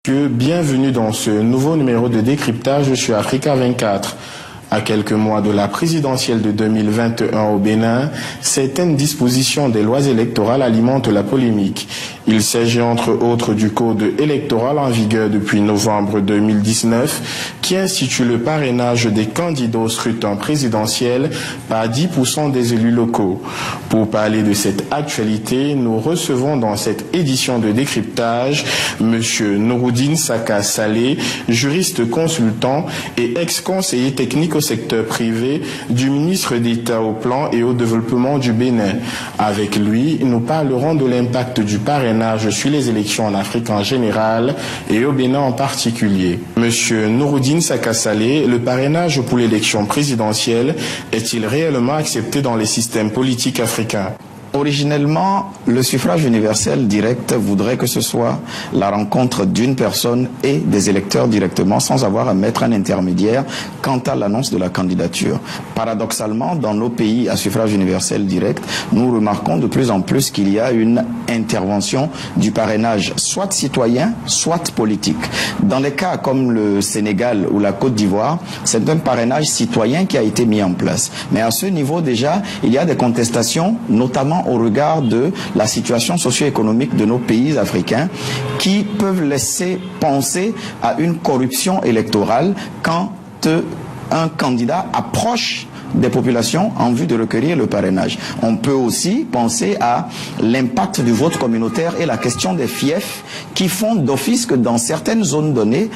Bienvenue dans ce nouveau numéro de décryptage sur Africa 24. À quelques mois de la présidentielle de 2021 au Bénin, certaines dispositions des lois électorales alimentent la polémique. Il s'agit entre autres du code électoral en vigueur depuis novembre 2019 qui institue le parrainage des candidats au scrutin présidentiel par 10% des élus locaux. Pour parler de cette actualité, nous recevons dans cette édition de décryptage M. Nouroudine Saka Saleh, juriste consultant et ex-conseiller technique au secteur privé du ministre d'État au plan et au développement du Bénin. Avec lui, nous parlerons de l'impact du parrainage sur les élections en Afrique en général et au Bénin en particulier. Monsieur Nouroudine Saka Saleh, le parrainage pour l'élection présidentielle est-il réellement accepté dans les systèmes politiques africains? Originellement, le suffrage universel direct voudrait que ce soit la rencontre d'une personne et des électeurs directement sans avoir à mettre un intermédiaire quant à l'annonce de la candidature. Paradoxalement, dans nos pays à suffrage universel direct, nous remarquons de plus en plus qu'il y a une intervention du parrainage soit citoyen, soit politique. Dans les cas comme le Sénégal ou la Côte d'Ivoire, c'est un parrainage citoyen qui a été mis en place. Mais à ce niveau déjà, il y a des contestations, notamment au regard de la situation socio-économique de nos pays africains qui peuvent laisser penser à une corruption électorale quand un candidat approche des populations en vue de recueillir le parrainage. On peut aussi penser à l'impact du vote communautaire et la question des fiefs qui font d'office que dans certaines zones données,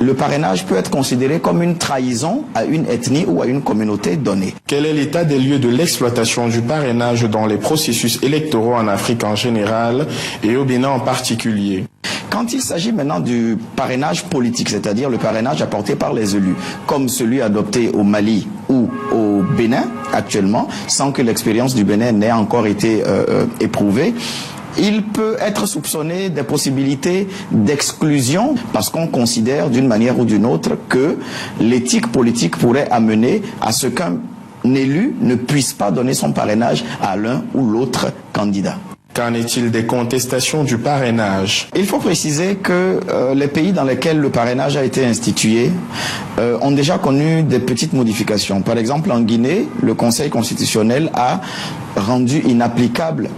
le parrainage peut être considéré comme une trahison à une ethnie ou à une communauté donnée. Quel est l'état des lieux de l'exploitation du parrainage dans les processus électoraux en Afrique en général et au Bénin en particulier? Quand il s'agit maintenant du parrainage politique, c'est-à-dire le parrainage apporté par les élus, comme celui adopté au Mali ou au Bénin actuellement, sans que l'expérience du Bénin n'ait encore été éprouvée, il peut être soupçonné des possibilités d'exclusion parce qu'on considère d'une manière ou d'une autre que l'éthique politique pourrait amener à ce qu'un élu ne puisse pas donner son parrainage à l'un ou l'autre candidat. Qu'en est-il des contestations du parrainage? Il faut préciser que les pays dans lesquels le parrainage a été institué ont déjà connu des petites modifications. Par exemple, en Guinée, le Conseil constitutionnel a rendu inapplicable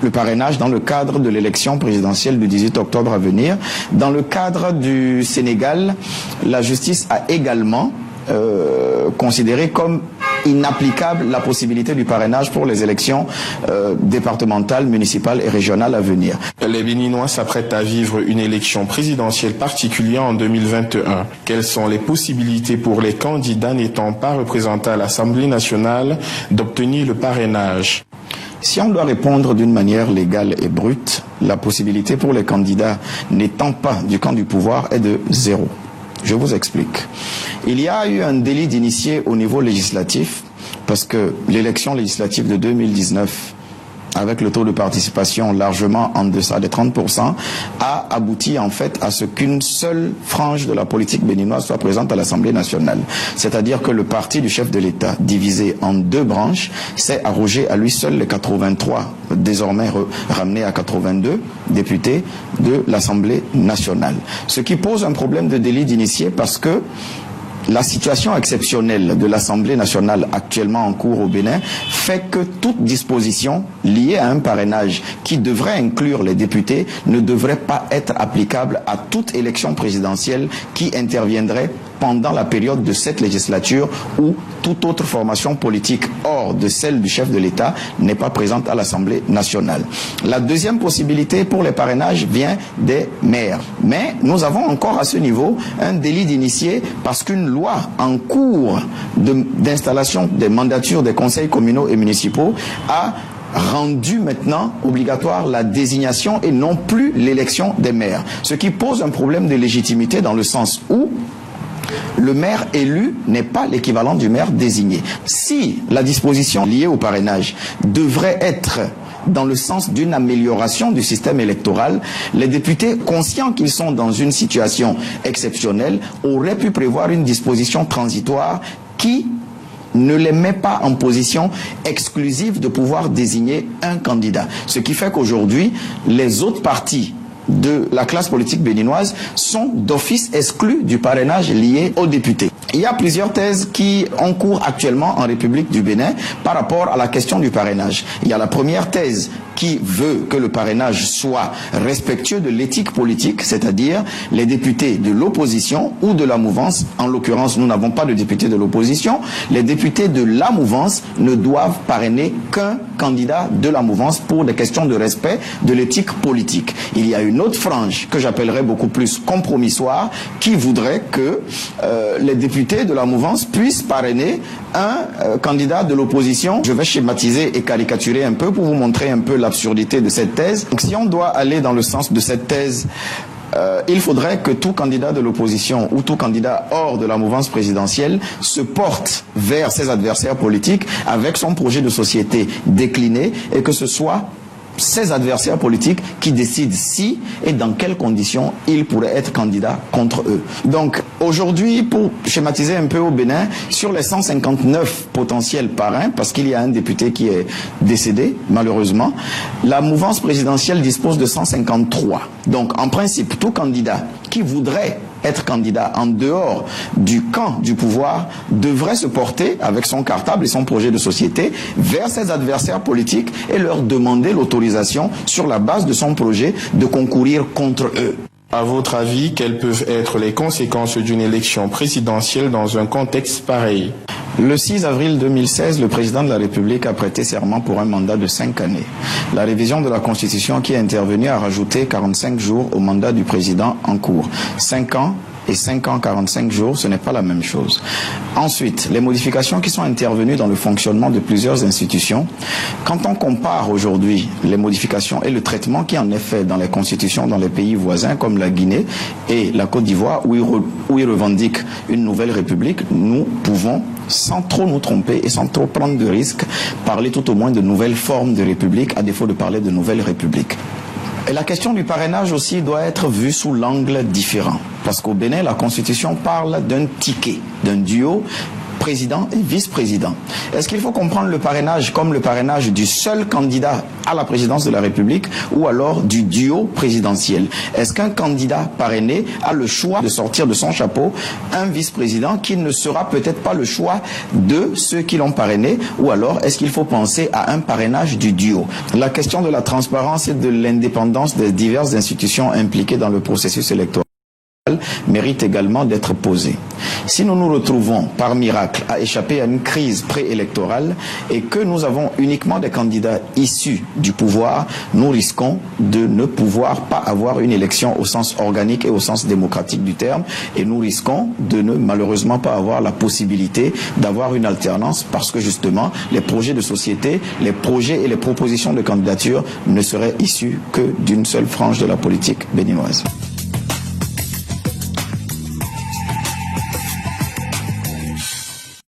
le parrainage dans le cadre de l'élection présidentielle du 18 octobre à venir. Dans le cadre du Sénégal, la justice a également considéré comme inapplicable la possibilité du parrainage pour les élections départementales, municipales et régionales à venir. Les Béninois s'apprêtent à vivre une élection présidentielle particulière en 2021. Quelles sont les possibilités pour les candidats n'étant pas représentés à l'Assemblée nationale d'obtenir le parrainage? Si on doit répondre d'une manière légale et brute, la possibilité pour les candidats n'étant pas du camp du pouvoir est de 0. Je vous explique. Il y a eu un délit d'initié au niveau législatif parce que l'élection législative de 2019, avec le taux de participation largement en deçà des 30%, a abouti en fait à ce qu'une seule frange de la politique béninoise soit présente à l'Assemblée nationale. C'est-à-dire que le parti du chef de l'État, divisé en deux branches, s'est arrogé à lui seul les 83, désormais ramenés à 82 députés de l'Assemblée nationale. Ce qui pose un problème de délit d'initié parce que la situation exceptionnelle de l'Assemblée nationale actuellement en cours au Bénin fait que toute disposition liée à un parrainage qui devrait inclure les députés ne devrait pas être applicable à toute élection présidentielle qui interviendrait pendant la période de cette législature où toute autre formation politique hors de celle du chef de l'État n'est pas présente à l'Assemblée nationale. La deuxième possibilité pour les parrainages vient des maires. Mais nous avons encore à ce niveau un délit d'initié parce qu'une loi en cours d'installation des mandatures des conseils communaux et municipaux a rendu maintenant obligatoire la désignation et non plus l'élection des maires. Ce qui pose un problème de légitimité dans le sens où le maire élu n'est pas l'équivalent du maire désigné. Si la disposition liée au parrainage devrait être dans le sens d'une amélioration du système électoral, les députés, conscients qu'ils sont dans une situation exceptionnelle, auraient pu prévoir une disposition transitoire qui ne les met pas en position exclusive de pouvoir désigner un candidat. Ce qui fait qu'aujourd'hui, les autres partis de la classe politique béninoise sont d'office exclus du parrainage lié aux députés. Il y a plusieurs thèses qui ont cours actuellement en République du Bénin par rapport à la question du parrainage. Il y a la première thèse qui veut que le parrainage soit respectueux de l'éthique politique, c'est-à-dire les députés de l'opposition ou de la mouvance. En l'occurrence, nous n'avons pas de députés de l'opposition. Les députés de la mouvance ne doivent parrainer qu'un candidat de la mouvance pour des questions de respect de l'éthique politique. Il y a une autre frange que j'appellerais beaucoup plus compromissoire qui voudrait que les députés de la mouvance puissent parrainer un candidat de l'opposition. Je vais schématiser et caricaturer un peu pour vous montrer un peu l'absurdité de cette thèse. Donc, si on doit aller dans le sens de cette thèse, il faudrait que tout candidat de l'opposition ou tout candidat hors de la mouvance présidentielle se porte vers ses adversaires politiques avec son projet de société décliné et que ce soit ses adversaires politiques qui décident si et dans quelles conditions ils pourraient être candidats contre eux. Donc aujourd'hui, pour schématiser un peu au Bénin, sur les 159 potentiels parrains, parce qu'il y a un député qui est décédé malheureusement, la mouvance présidentielle dispose de 153. Donc en principe, tout candidat qui voudrait être candidat en dehors du camp du pouvoir devrait se porter avec son cartable et son projet de société vers ses adversaires politiques et leur demander l'autorisation sur la base de son projet de concourir contre eux. À votre avis, quelles peuvent être les conséquences d'une élection présidentielle dans un contexte pareil? Le 6 avril 2016, le président de la République a prêté serment pour un mandat de 5 années. La révision de la Constitution qui est intervenue a rajouté 45 jours au mandat du président en cours. 5 ans et 5 ans 45 jours, ce n'est pas la même chose. Ensuite, les modifications qui sont intervenues dans le fonctionnement de plusieurs institutions, quand on compare aujourd'hui les modifications et le traitement qui en est fait dans les constitutions dans les pays voisins comme la Guinée et la Côte d'Ivoire où ils revendiquent une nouvelle république, nous pouvons, sans trop nous tromper et sans trop prendre de risques, parler tout au moins de nouvelles formes de république à défaut de parler de nouvelles républiques. Et la question du parrainage aussi doit être vue sous l'angle différent. Parce qu'au Bénin, la Constitution parle d'un ticket, d'un duo président et vice-président. Est-ce qu'il faut comprendre le parrainage comme le parrainage du seul candidat à la présidence de la République ou alors du duo présidentiel? Est-ce qu'un candidat parrainé a le choix de sortir de son chapeau un vice-président qui ne sera peut-être pas le choix de ceux qui l'ont parrainé, ou alors est-ce qu'il faut penser à un parrainage du duo? La question de la transparence et de l'indépendance des diverses institutions impliquées dans le processus électoral mérite également d'être posée. Si nous nous retrouvons par miracle à échapper à une crise préélectorale et que nous avons uniquement des candidats issus du pouvoir, nous risquons de ne pouvoir pas avoir une élection au sens organique et au sens démocratique du terme, et nous risquons de ne malheureusement pas avoir la possibilité d'avoir une alternance parce que justement les projets de société, les projets et les propositions de candidature ne seraient issus que d'une seule frange de la politique béninoise.